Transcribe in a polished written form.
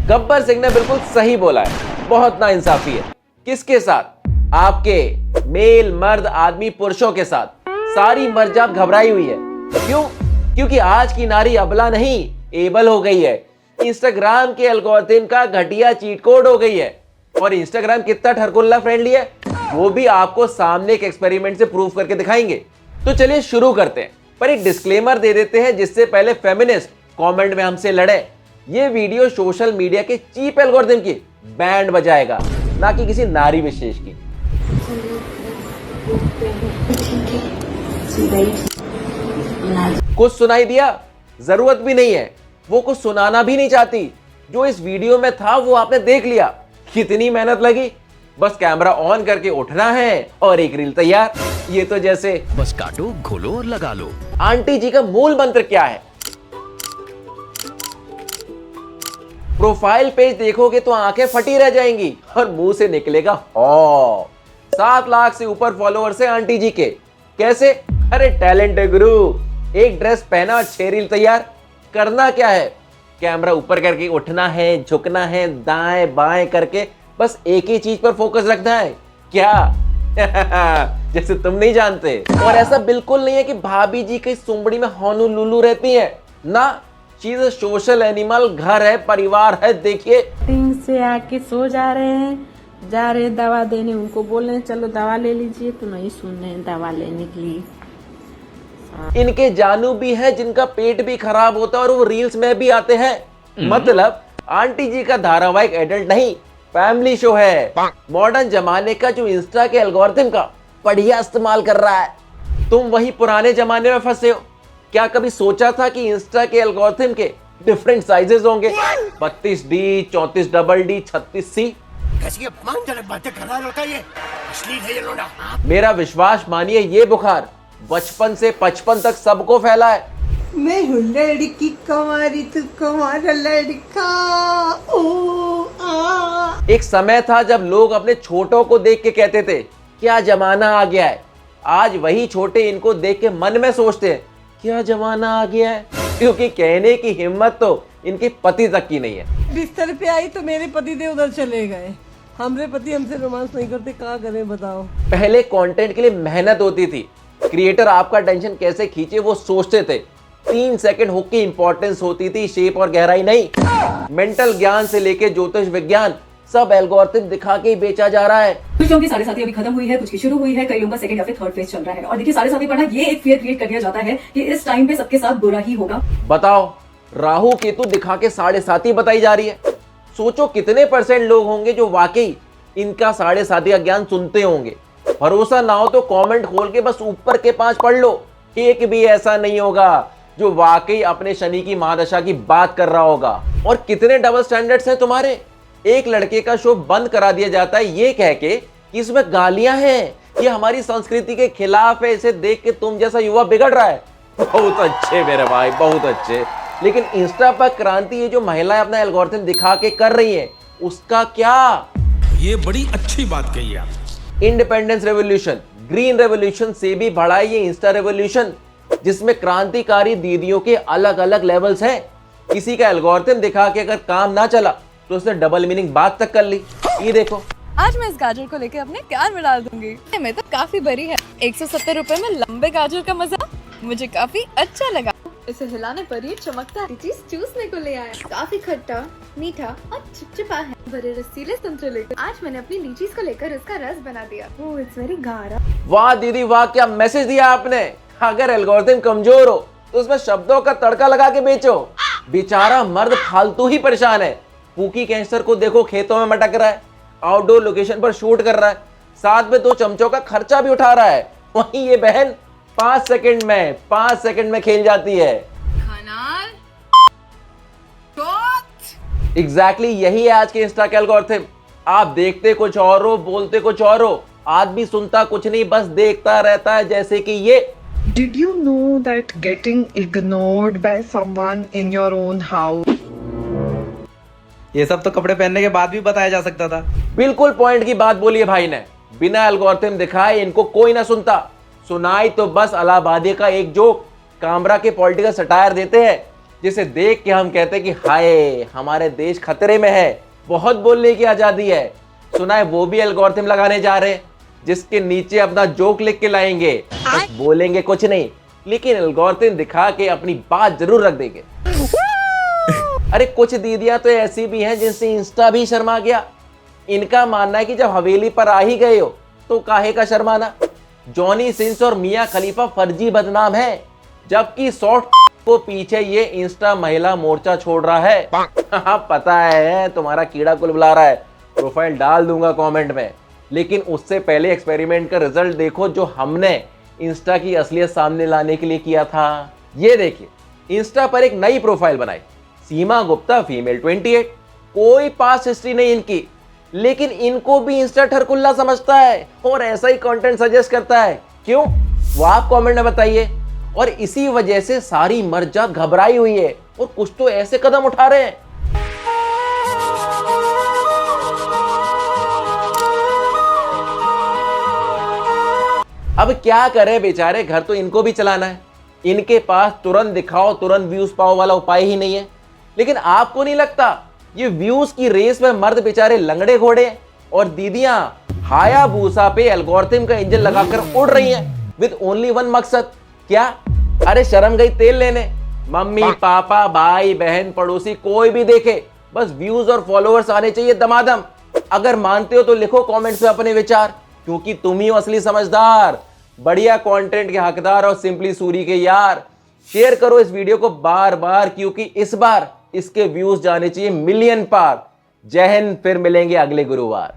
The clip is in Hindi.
गब्बर सिंह ने बिल्कुल सही बोला है, बहुत नाइंसाफी है। किसके साथ? आपके मेल मर्द आदमी पुरुषों के साथ। सारी मर्जात घबराई हुई है। क्यों? क्योंकि आज की नारी अबला नहीं एबल हो गई है। इंस्टाग्राम के एल्गोरिथम का घटिया चीट कोड हो गई है। और इंस्टाग्राम कितना ठरकुल्ला फ्रेंडली है वो भी आपको सामने एक एक्सपेरिमेंट से प्रूव करके दिखाएंगे। तो चलिए शुरू करते हैं, पर एक डिस्क्लेमर दे देते हैं जिससे पहले फेमिनिस्ट कमेंट में हमसे लड़े। ये वीडियो सोशल मीडिया के चीप एल्गोरिथम की बैंड बजाएगा, ना कि किसी नारी विशेष की। कुछ सुनाई दिया? जरूरत भी नहीं है, वो कुछ सुनाना भी नहीं चाहती। जो इस वीडियो में था वो आपने देख लिया। कितनी मेहनत लगी, बस कैमरा ऑन करके उठना है और एक रील तैयार। ये तो जैसे बस काटो, खोलो और लगा लो। आंटी जी का मूल मंत्र क्या है? प्रोफाइल पेज देखोगे तो आंखें फटी रह जाएंगी और मुंह से निकलेगा ओ। 7 लाख से ऊपर फॉलोअर्स है आंटी जी के। कैसे? अरे टैलेंट है गुरु। एक ड्रेस पहना, 6 रील तैयार। करना क्या है? कैमरा ऊपर करके उठना है, झुकना है, दाएं बाएं करके बस एक ही चीज पर फोकस रखना है। क्या? जैसे तुम नहीं जानते। और ऐसा बिल्कुल नहीं है कि भाभी जी की सुंबड़ी में होनू लुलू रहती है ना। चीज सोशल एनिमल, घर है, परिवार है। देखिए से आके सो जा रहे हैं, जा रहे दवा देने, उनको बोल रहे हैं चलो दवा ले लीजिए, तो नहीं सुन रहे हैं दवा लेने के लिए। इनके जानू भी है जिनका पेट भी खराब होता है और वो रील्स में भी आते हैं। मतलब आंटी जी का धारावाहिक एडल्ट नहीं, फैमिली शो है। मॉडर्न जमाने का जो इंस्टा के एल्गोरिथम का बढ़िया इस्तेमाल कर रहा है। तुम वही पुराने जमाने में फंसे हो। क्या कभी सोचा था कि इंस्टा के एल्गोरिथम के डिफरेंट साइजेस होंगे? 32D, 34DD, 36C। कैसी अपमानजनक बातें कर रहा है ये? अश्लील है ये लोड़ा। मेरा विश्वास मानिए, ये बुखार बचपन से 55 तक सबको फैला है। मैं हूँ लड़की कुंवारी, तू कुंवारा लड़का। ओ आ। एक समय था जब लोग अपने छोटों को देख के कहते थे क्या जमाना आ गया है। आज वही छोटे इनको देख के मन में सोचते हैं क्या जमाना आ गया है, क्योंकि कहने की हिम्मत तो इनके पति तक की नहीं है। बिस्तर पे आई तो मेरे पति देव उधर चले गए। हमारे पति हमसे रोमांस नहीं करते, क्या करें बताओ। पहले कंटेंट के लिए मेहनत होती थी। क्रिएटर आपका टेंशन कैसे खींचे वो सोचते थे। 3 सेकंड हुक की इंपॉर्टेंस होती थी, शेप और गहराई नहीं। मेंटल ज्ञान से लेके ज्योतिष विज्ञान सब एल्गोरिथम दिखा के ही बेचा जा रहा है। कुछ लोगों की साढ़े साथी अभी खत्म हुई है, कुछ की शुरू हुई है, कई लोगों का सेकंड या फिर थर्ड फेज चल रहा है। और देखिए साढ़े साथी पढ़ना ये एक फियर क्रिएट कर दिया जाता है कि इस टाइम पे सबके साथ बुरा ही होगा। बताओ, राहु केतु दिखा के 7.5 बताई जा रही है। सोचो कितने % लोग होंगे जो वाकई इनका 7.5 का ज्ञान सुनते होंगे। भरोसा ना हो तो कमेंट खोल के बस ऊपर के 5 पढ़ लो। एक भी ऐसा नहीं होगा जो वाकई अपने शनि की महादशा की बात कर रहा होगा। और कितने डबल स्टैंडर्ड्स हैं तुम्हारे। एक लड़के का शो बंद करा दिया जाता है ये कह के कि इसमें गालियां हैं, ये हमारी संस्कृति के खिलाफ है, इसे देख के तुम जैसा युवा बिगड़ रहा है। बहुत अच्छे मेरे भाई, बहुत अच्छे। लेकिन इंस्टा पर क्रांति ये जो महिलाएं अपना एल्गोरिथम दिखा के कर रही हैं उसका क्या? ये बड़ी अच्छी बात कही आप। इंडिपेंडेंस रेवोल्यूशन, ग्रीन रेवोल्यूशन से भी बड़ा है ये इंस्टा रेवोल्यूशन, जिसमें क्रांतिकारी दीदियों के अलग अलग लेवल्स हैं। किसी का एल्गोरिथम दिखा के अगर काम ना चला तो उसने डबल मीनिंग बात तक कर ली। ये देखो, आज मैं इस गाजर को लेके अपने कान में डाल दूंगी। मैं तो काफी बड़ी है। 170 रुपए में लंबे गाजर का मजा मुझे काफी अच्छा लगा। इसे हिलाने पर ये चमकता चीज चूसने को ले आया। काफी खट्टा, मीठा और चिपचिपा है। बड़े रसीले संतरे लेकर आज मैंने अपनी लीचीज को लेकर इसका रस बना दिया। ओह, इट्स वेरी गाढ़ा। वाह दीदी वाह, क्या मैसेज दिया आपने। अगर एल्गोरिथम कमजोर हो तो उसमें शब्दों का तड़का लगा के बेचो। बेचारा मर्द फालतू ही परेशान है। पूकी कैंसर को देखो खेतों में मटक रहा है, आउटडोर लोकेशन पर शूट कर रहा है, साथ में 2 चमचों का खर्चा भी उठा रहा है। वहीं ये बहन 5 सेकंड में खेल जाती है। एग्जैक्टली यही है आज के इंस्टा के एल्गोरिथम। आप देखते कुछ और हो, बोलते कुछ और हो। आदमी सुनता कुछ नहीं, बस देखता रहता है। जैसे कि ये Did you know that getting ignored by someone in your own house? ये सब तो कपड़े पहनने के बाद भी बताया जा सकता था। बिल्कुल पॉइंट की बात बोली है भाई ने। बिना एल्गोरिथम दिखाए इनको कोई ना सुनता। सुनाई तो बस अलाहाबादी का एक जोक, कामरा के पॉलिटिकल सटायर देते हैं। जिसे देख के हम कहते हैं कि हाय हमारे देश खतरे में है, बहुत बोलने की आजादी है। सुना है वो भी एल्गोरिथम लगाने जा रहे हैं जिसके नीचे अपना जोक लिख के लाएंगे, बस बोलेंगे कुछ नहीं लेकिन एल्गोरिथम दिखा के अपनी बात जरूर रख देंगे। अरे कुछ दीदियां तो ऐसी भी हैं जिनसे इंस्टा भी शर्मा गया। इनका मानना है कि जब हवेली पर आ ही गए हो तो काहे का शर्माना। जॉनी सिंस और मियां खलीफा फर्जी बदनाम है, जबकि शॉर्ट को पीछे ये इंस्टा महिला मोर्चा छोड़ रहा है। हाँ पता है तुम्हारा कीड़ा कुल बुला रहा है, प्रोफाइल डाल दूंगा कमेंट में, लेकिन उससे पहले एक्सपेरिमेंट का रिजल्ट देखो जो हमने इंस्टा की असलियत सामने लाने के लिए किया था। ये देखिए इंस्टा पर एक नई प्रोफाइल बनाई, सीमा गुप्ता फीमेल 28, कोई पास्ट हिस्ट्री नहीं इनकी, लेकिन इनको भी इंस्टा ठरकुल्ला समझता है और ऐसा ही कंटेंट सजेस्ट करता है। क्यों वो आप कमेंट में बताइए। और इसी वजह से सारी मर्जात घबराई हुई है और कुछ तो ऐसे कदम उठा रहे हैं। अब क्या करें बेचारे, घर तो इनको भी चलाना है। इनके पास तुरंत दिखाओ तुरंत व्यूज पाओ वाला उपाय ही नहीं है। लेकिन आपको नहीं लगता ये व्यूज की रेस में मर्द बेचारे लंगड़े घोड़े और दीदियां हायाबूसा पे एल्गोरिथम का इंजन लगाकर उड़ रही हैं विद ओनली वन मकसद, क्या? अरे शर्म गई तेल लेने। मम्मी पापा भाई बहन पड़ोसी कोई भी देखे बस व्यूज और फॉलोअर्स आने चाहिए दमादम। अगर मानते हो तो लिखो कमेंट्स में अपने विचार, क्योंकि तुम ही हो असली समझदार, बढ़िया कंटेंट के हकदार और सिंपली सूरी के यार। शेयर करो इस वीडियो को बार बार, क्योंकि इस बार इसके व्यूज जाने चाहिए मिलियन पार। जय हिंद, फिर मिलेंगे अगले गुरुवार।